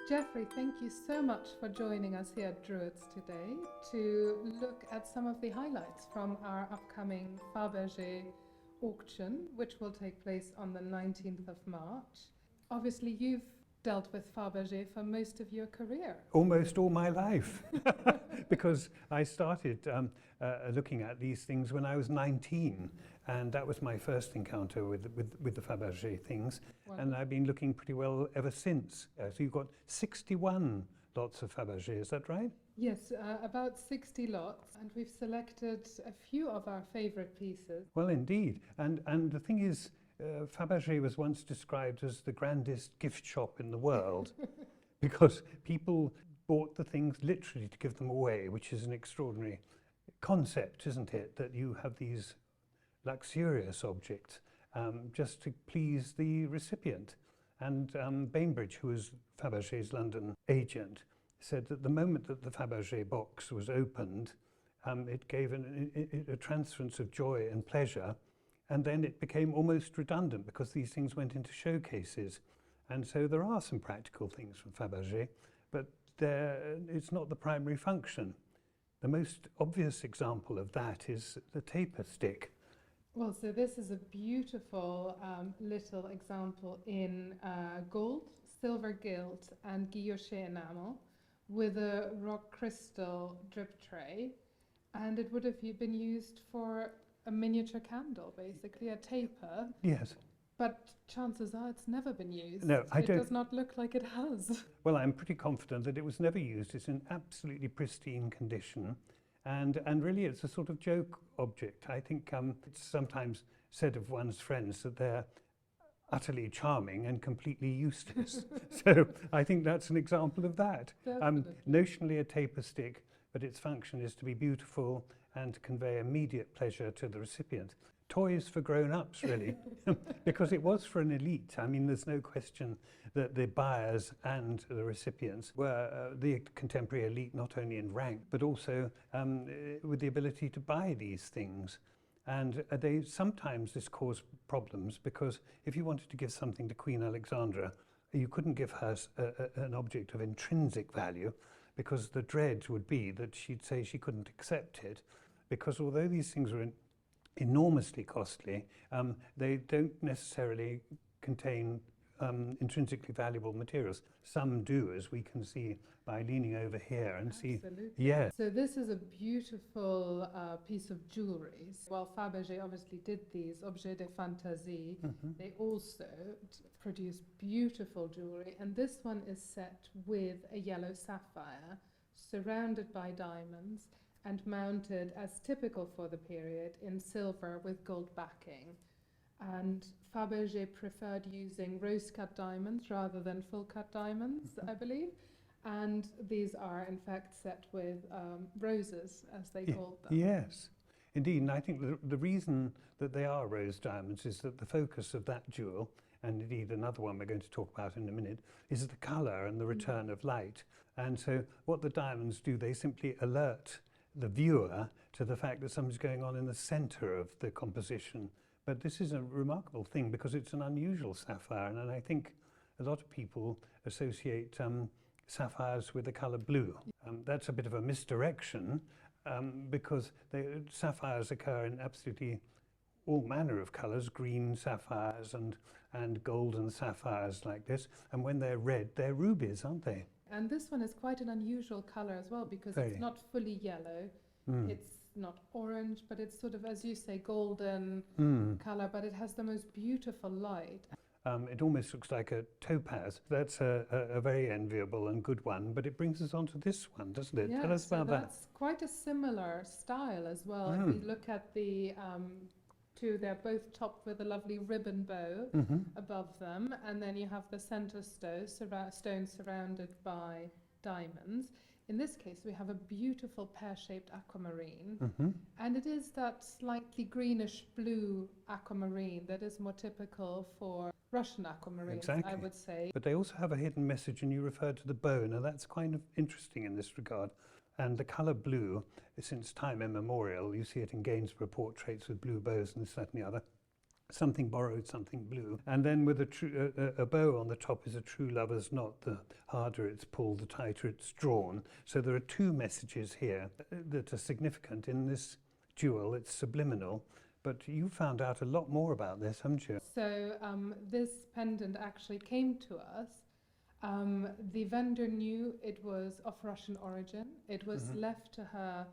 Geoffrey, thank you so much for joining us here at Dreweatts today to look at some of the highlights from our upcoming Fabergé auction, which will take place on the 19th of March. Obviously, you've dealt with Fabergé for most of your career. Almost all my life, because I started looking at these things when I was 19, and that was my first encounter with the Fabergé things. Wow. And I've been looking pretty well ever since. So you've got 61 lots of Fabergé, is that right? Yes, about 60 lots, and we've selected a few of our favourite pieces. Well, indeed, and the thing is, Fabergé was once described as the grandest gift shop in the world because people bought the things literally to give them away, which is an extraordinary concept, isn't it? That you have these luxurious objects just to please the recipient. And Bainbridge, who was Fabergé's London agent, said that the moment that the Fabergé box was opened, it gave a transference of joy and pleasure. And then it became almost redundant because these things went into showcases. And so there are some practical things from Fabergé, but it's not the primary function. The most obvious example of that is the taper stick. Well, so this is a beautiful little example in gold, silver gilt and guilloché enamel with a rock crystal drip tray. And it would have been used for a miniature candle, basically, a taper. Yes. But chances are it's never been used. No, it does not look like it has. Well, I'm pretty confident that it was never used. It's in absolutely pristine condition. And really it's a sort of joke object. I think it's sometimes said of one's friends that they're utterly charming and completely useless. So I think that's an example of that. Notionally a taper stick, but its function is to be beautiful and to convey immediate pleasure to the recipient. Toys for grown-ups, really, because it was for an elite. I mean, there's no question that the buyers and the recipients were the contemporary elite, not only in rank, but also with the ability to buy these things. And sometimes this caused problems, because if you wanted to give something to Queen Alexandra, you couldn't give her an object of intrinsic value, because the dread would be that she'd say she couldn't accept it, because although these things were enormously costly, they don't necessarily contain intrinsically valuable materials. Some do, as we can see by leaning over here and see. Yeah. So this is a beautiful piece of jewellery. While Fabergé obviously did these objets de fantaisie, they also produce beautiful jewellery, and this one is set with a yellow sapphire surrounded by diamonds and mounted, as typical for the period, in silver with gold backing. And Fabergé preferred using rose-cut diamonds rather than full-cut diamonds, I believe. And these are, in fact, set with roses, as they called them. Yes, indeed. And I think the reason that they are rose diamonds is that the focus of that jewel, and indeed another one we're going to talk about in a minute, is the colour and the return of light. And so what the diamonds do, they simply alert the viewer to the fact that something's going on in the centre of the composition. But this is a remarkable thing because it's an unusual sapphire, and I think a lot of people associate sapphires with the colour blue. That's a bit of a misdirection because sapphires occur in absolutely all manner of colours, green sapphires and golden sapphires like this, and when they're red, they're rubies, aren't they? And this one is quite an unusual colour as well, because it's not fully yellow, it's not orange, but it's sort of, as you say, golden colour, but it has the most beautiful light. It almost looks like a topaz. That's a very enviable and good one, but it brings us on to this one, doesn't it? Yeah, Tell us about that. That's quite a similar style as well. If we look at the two, they're both topped with a lovely ribbon bow above them, and then you have the centre stone surrounded by diamonds. In this case, we have a beautiful pear-shaped aquamarine, and it is that slightly greenish blue aquamarine that is more typical for Russian aquamarines, I would say. But they also have a hidden message, and you referred to the bow. Now that's kind of interesting in this regard. And the colour blue, since time immemorial, you see it in Gainsborough portraits with blue bows and this, that and the other. something borrowed, something blue. And then with a bow on the top is a true lover's knot. The harder it's pulled, the tighter it's drawn. So there are two messages here that are significant in this jewel. It's subliminal. But you found out a lot more about this, haven't you? So this pendant actually came to us. The vendor knew it was of Russian origin. It was left to her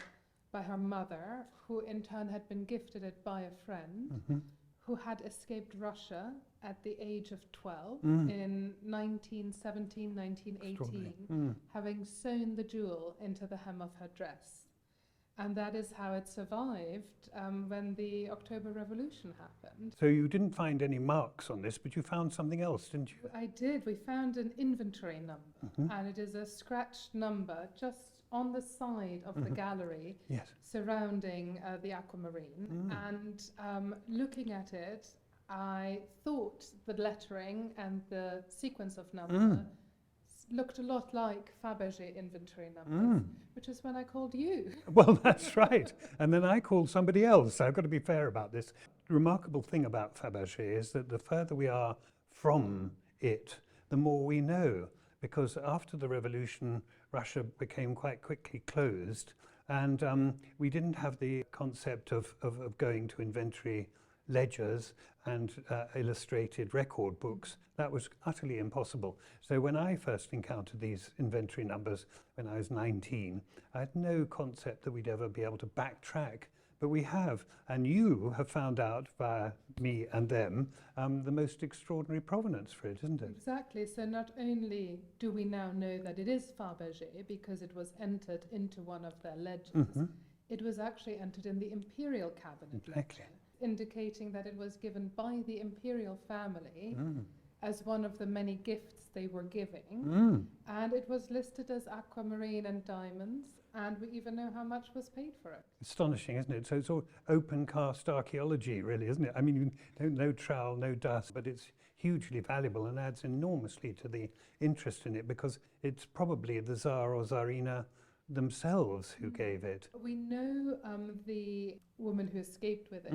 by her mother, who in turn had been gifted it by a friend who had escaped Russia at the age of 12 in 1917, 1918, having sewn the jewel into the hem of her dress. And that is how it survived when the October Revolution happened. So you didn't find any marks on this, but you found something else, didn't you? I did. We found an inventory number, and it is a scratched number just on the side of the gallery surrounding the aquamarine. And looking at it, I thought the lettering and the sequence of number looked a lot like Fabergé inventory numbers, which is when I called you. Well, that's right. And then I called somebody else. I've got to be fair about this. The remarkable thing about Fabergé is that the further we are from it, the more we know. Because after the revolution, Russia became quite quickly closed, and we didn't have the concept of going to inventory ledgers and illustrated record books. That was utterly impossible. So when I first encountered these inventory numbers when I was 19, I had no concept that we'd ever be able to backtrack. But we have, and you have found out via me and them, the most extraordinary provenance for it, isn't it? Exactly. So not only do we now know that it is Fabergé because it was entered into one of their ledgers, it was actually entered in the Imperial Cabinet ledger, indicating that it was given by the Imperial family as one of the many gifts they were giving. And it was listed as aquamarine and diamonds, and we even know how much was paid for it. Astonishing, isn't it? So it's all open cast archaeology, really, isn't it? I mean, no trowel, no dust, but it's hugely valuable and adds enormously to the interest in it, because it's probably the Tsar or Tsarina themselves who gave it. We know the woman who escaped with it.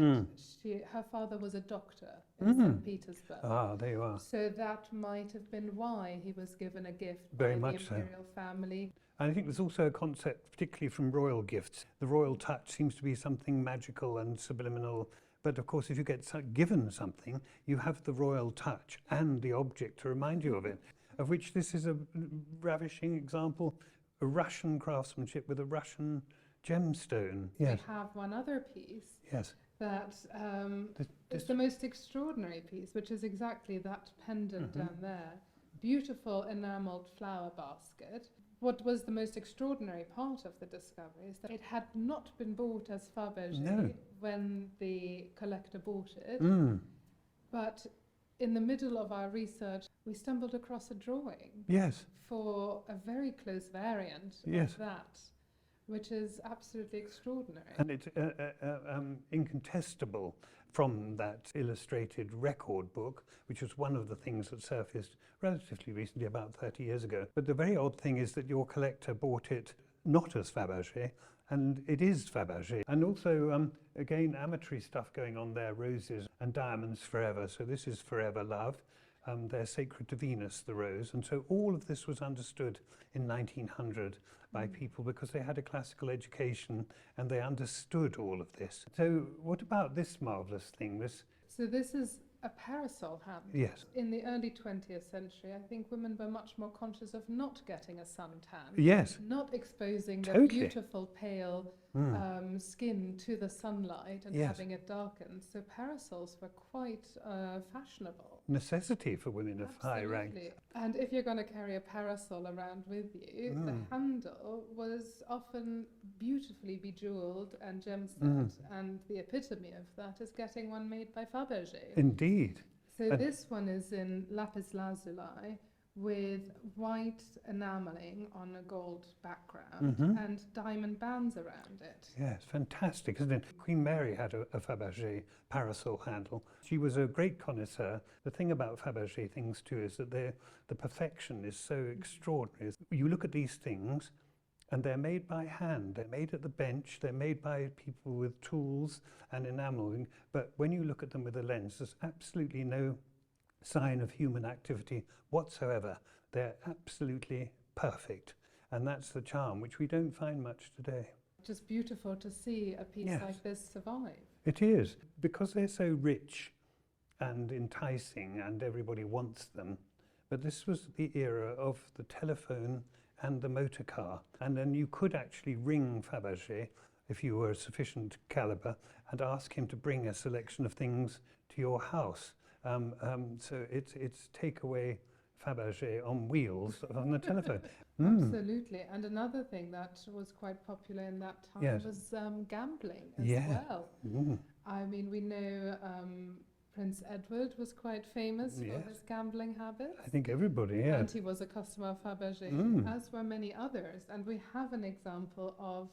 Her father was a doctor in St. Petersburg. Ah, there you are. So that might have been why he was given a gift Very by the much so. Imperial family. And I think there's also a concept, particularly from royal gifts. The royal touch seems to be something magical and subliminal. But of course, if you get given something, you have the royal touch and the object to remind you of it, of which this is a ravishing example. A Russian craftsmanship with a Russian gemstone. Yes. We have one other piece that is this the most extraordinary piece, which is exactly that pendant down there. Beautiful enameled flower basket. What was the most extraordinary part of the discovery is that it had not been bought as Fabergé when the collector bought it, but in the middle of our research, we stumbled across a drawing for a very close variant of that, which is absolutely extraordinary. And it's incontestable from that illustrated record book, which was one of the things that surfaced relatively recently, about 30 years ago. But the very odd thing is that your collector bought it not as Fabergé, and it is Fabergé. And also, again, amatory stuff going on there, roses and diamonds forever. So this is forever love. They're sacred to Venus, the rose. And so all of this was understood in 1900 by people because they had a classical education and they understood all of this. So what about this marvellous thing? So this is a parasol handle. Yes. In the early 20th century, I think women were much more conscious of not getting a suntan. Yes. Not exposing their beautiful pale skin to the sunlight and having it darkened. So parasols were quite fashionable. Necessity for women of high rank. And if you're going to carry a parasol around with you, the handle was often beautifully bejewelled and gem-set, and the epitome of that is getting one made by Fabergé. Indeed. So this one is in lapis lazuli with white enameling on a gold background and diamond bands around it. Yes, fantastic, isn't it? Queen Mary had a Fabergé parasol handle. She was a great connoisseur. The thing about Fabergé things too is that the perfection is so extraordinary. You look at these things And they're made by hand. They're made at the bench. They're made by people with tools and enameling. But when you look at them with a lens, there's absolutely no sign of human activity whatsoever. They're absolutely perfect. And that's the charm, which we don't find much today. Just beautiful to see a piece Yes. like this survive. It is. Because they're so rich and enticing and everybody wants them. But this was the era of the telephone and the motor car. And then you could actually ring Fabergé, if you were a sufficient caliber, and ask him to bring a selection of things to your house. So it's take away Fabergé on wheels on the telephone. Absolutely. And another thing that was quite popular in that time Yes. was gambling as Yeah. well. Mm. I mean, we know Prince Edward was quite famous Yes. for his gambling habits. I think everybody, yeah. And he was a customer of Fabergé, as were many others. And we have an example of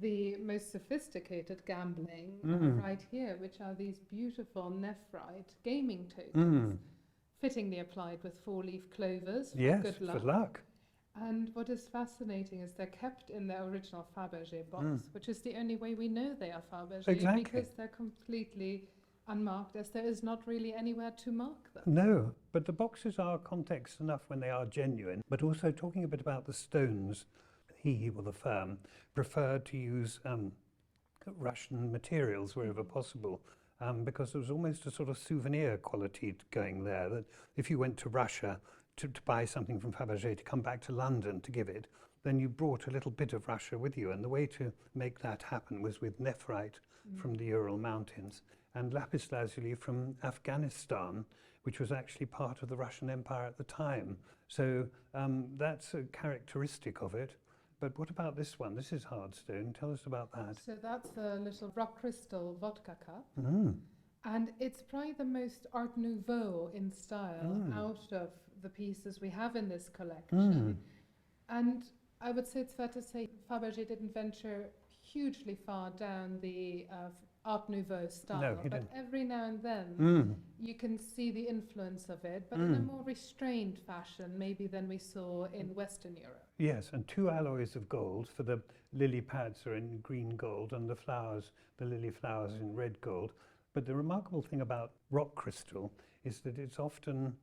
the most sophisticated gambling right here, which are these beautiful nephrite gaming tokens, fittingly applied with four-leaf clovers for Yes, good luck. for luck. And what is fascinating is they're kept in their original Fabergé box, which is the only way we know they are Fabergé, Exactly. because they're completely unmarked, as there is not really anywhere to mark them. No, but the boxes are context enough when they are genuine. But also talking a bit about the stones, he or the firm preferred to use Russian materials wherever possible, because there was almost a sort of souvenir quality going there, that if you went to Russia to buy something from Fabergé to come back to London to give it, then you brought a little bit of Russia with you. And the way to make that happen was with nephrite from the Ural Mountains and lapis lazuli from Afghanistan, which was actually part of the Russian Empire at the time. So that's a characteristic of it. But what about this one? This is hard stone. Tell us about that. So that's a little rock crystal vodka cup. Mm. And it's probably the most Art Nouveau in style out of the pieces we have in this collection. And I would say it's fair to say Fabergé didn't venture hugely far down the Art Nouveau style, No, he but didn't. every now and then you can see the influence of it, but in a more restrained fashion maybe than we saw in Western Europe. Yes, and two alloys of gold, for the lily pads are in green gold and the flowers, the lily flowers in red gold. But the remarkable thing about rock crystal is that it's often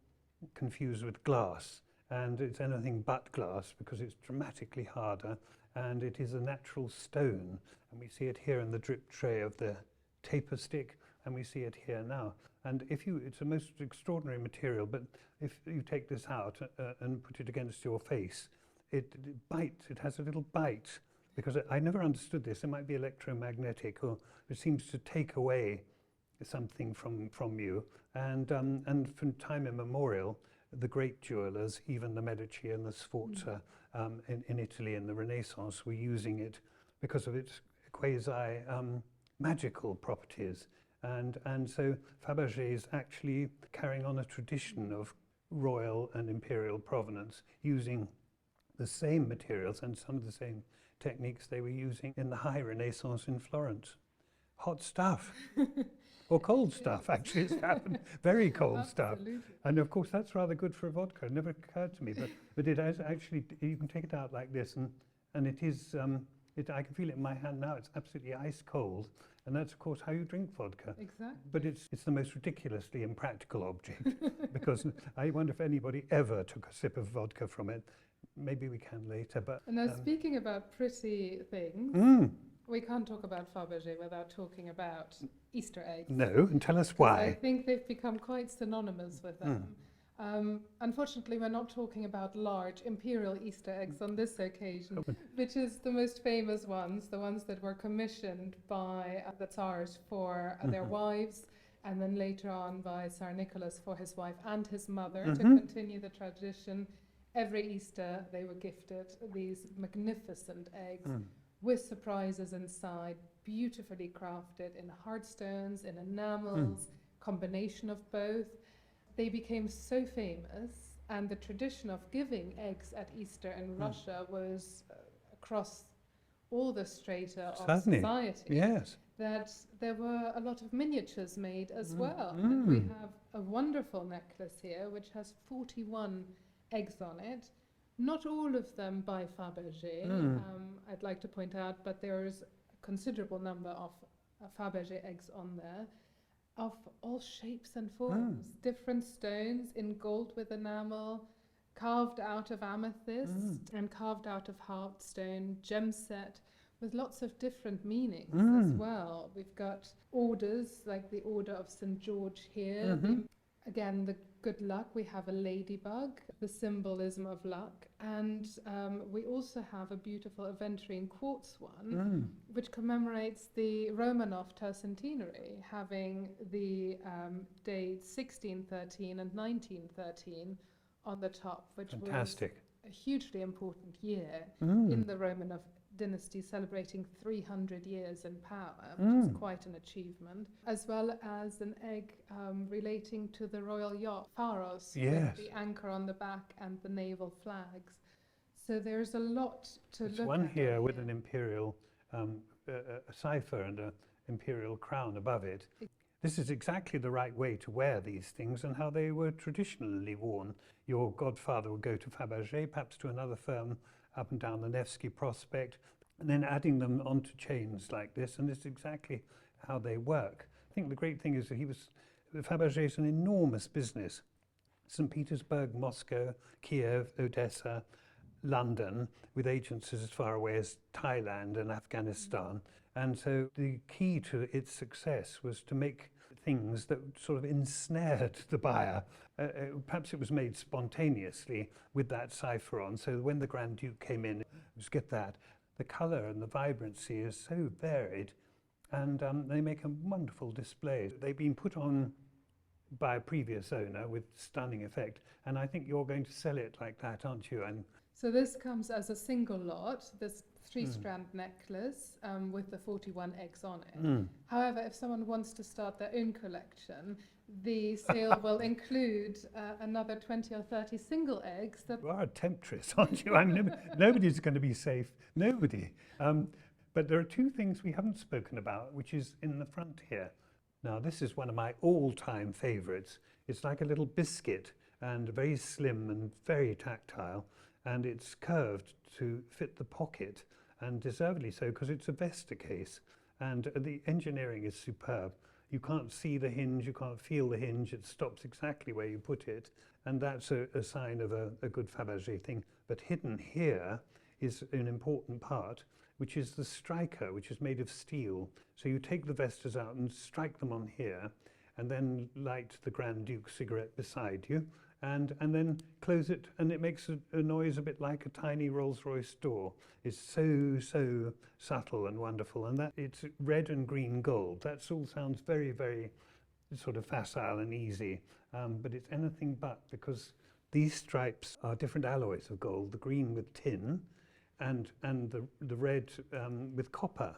confused with glass, and it's anything but glass because it's dramatically harder, and it is a natural stone. And we see it here in the drip tray of the taper stick, and we see it here now. And it's a most extraordinary material, but if you take this out and put it against your face, it bites, it has a little bite, because I never understood this. It might be electromagnetic, or it seems to take away something from you. And from time immemorial, the great jewelers, even the Medici and the Sforza in Italy in the Renaissance, were using it because of its quasi magical properties. And so Fabergé is actually carrying on a tradition of royal and imperial provenance, using the same materials and some of the same techniques they were using in the high Renaissance in Florence. Hot stuff. Or cold stuff, actually, it's happened. Very cold stuff. And of course, that's rather good for a vodka. It never occurred to me, but it is actually, you can take it out like this, and it is, I can feel it in my hand now, it's absolutely ice cold. And that's, of course, how you drink vodka. Exactly. But it's the most ridiculously impractical object, because I wonder if anybody ever took a sip of vodka from it. Maybe we can later, but... And now, speaking about pretty things, we can't talk about Fabergé without talking about Easter eggs. No, and tell us why. I think they've become quite synonymous with them. Unfortunately, we're not talking about large imperial Easter eggs on this occasion, which is the most famous ones, the ones that were commissioned by the Tsars for their wives, and then later on by Tsar Nicholas for his wife and his mother to continue the tradition. Every Easter, they were gifted these magnificent eggs with surprises inside, beautifully crafted in hard stones, in enamels, combination of both. They became so famous, and the tradition of giving eggs at Easter in Russia was across all the strata of society. Yes. That there were a lot of miniatures made as well. And we have a wonderful necklace here, which has 41 eggs on it, Not all of them by Fabergé, I'd like to point out, but there is a considerable number of Fabergé eggs on there, of all shapes and forms, different stones in gold with enamel, carved out of amethyst and carved out of heart stone, gem set, with lots of different meanings as well. We've got orders, like the Order of St. George here. Again, the good luck, we have a ladybug, the symbolism of luck. And we also have a beautiful aventurine quartz one, which commemorates the Romanov tercentenary, having the dates 1613 and 1913 on the top, which Fantastic. was a hugely important year in the Romanov dynasty, celebrating 300 years in power, which is quite an achievement, as well as an egg relating to the royal yacht Pharos, with the anchor on the back and the naval flags. So there's a lot to look at. One here with an imperial a cipher and an imperial crown above it. This is exactly the right way to wear these things and how they were traditionally worn. Your godfather would go to Fabergé, perhaps to another firm up and down the Nevsky Prospect, and then adding them onto chains like this, and this is exactly how they work. I think the great thing is that Fabergé is an enormous business. St. Petersburg, Moscow, Kiev, Odessa, London, with agents as far away as Thailand and Afghanistan. And so the key to its success was to make things that sort of ensnared the buyer. Perhaps it was made spontaneously with that cipher on, so when the Grand Duke came in, just get that. The colour and the vibrancy is so varied, and they make a wonderful display. They've been put on by a previous owner with stunning effect, and I think you're going to sell it like that, aren't you? And so this comes as a single lot, this 3-strand necklace with the 41 eggs on it. However, if someone wants to start their own collection, the sale will include another 20 or 30 single eggs. That you are a temptress, aren't you? Nobody's going to be safe, nobody. But there are two things we haven't spoken about, which is in the front here. Now, this is one of my all-time favourites. It's like a little biscuit and very slim and very tactile, and it's curved to fit the pocket, and deservedly so, because it's a Vesta case, and the engineering is superb. You can't see the hinge, you can't feel the hinge, it stops exactly where you put it, and that's a sign of a good Fabergé thing. But hidden here is an important part, which is the striker, which is made of steel. So you take the Vestas out and strike them on here, and then light the Grand Duke cigarette beside you, and then close it, and it makes a noise a bit like a tiny Rolls-Royce door. It's so subtle and wonderful, and that it's red and green gold. That all sounds very, very sort of facile and easy, but it's anything but, because these stripes are different alloys of gold, the green with tin, and the red with copper.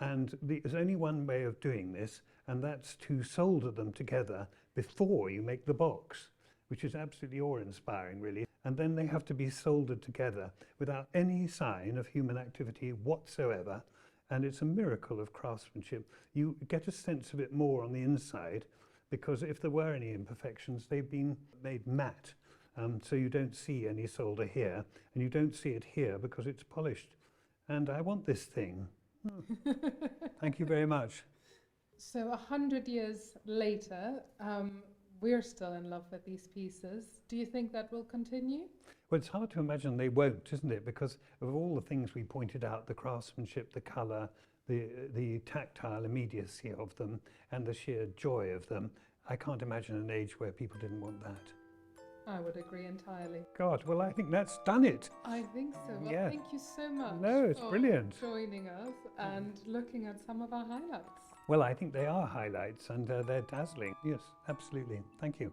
And there's only one way of doing this, and that's to solder them together before you make the box, which is absolutely awe-inspiring, really. And then they have to be soldered together without any sign of human activity whatsoever. And it's a miracle of craftsmanship. You get a sense of it more on the inside, because if there were any imperfections, they've been made matte. So you don't see any solder here, and you don't see it here because it's polished. And I want this thing. Thank you very much. So 100 years later, we're still in love with these pieces. Do you think that will continue? Well, it's hard to imagine they won't, isn't it? Because of all the things we pointed out, the craftsmanship, the colour, the tactile immediacy of them, and the sheer joy of them, I can't imagine an age where people didn't want that. I would agree entirely. God, well, I think that's done it. I think so. Well, yeah. Thank you so much it's for brilliant. joining us and looking at some of our highlights. Well, I think they are highlights, and they're dazzling. Yes, absolutely. Thank you.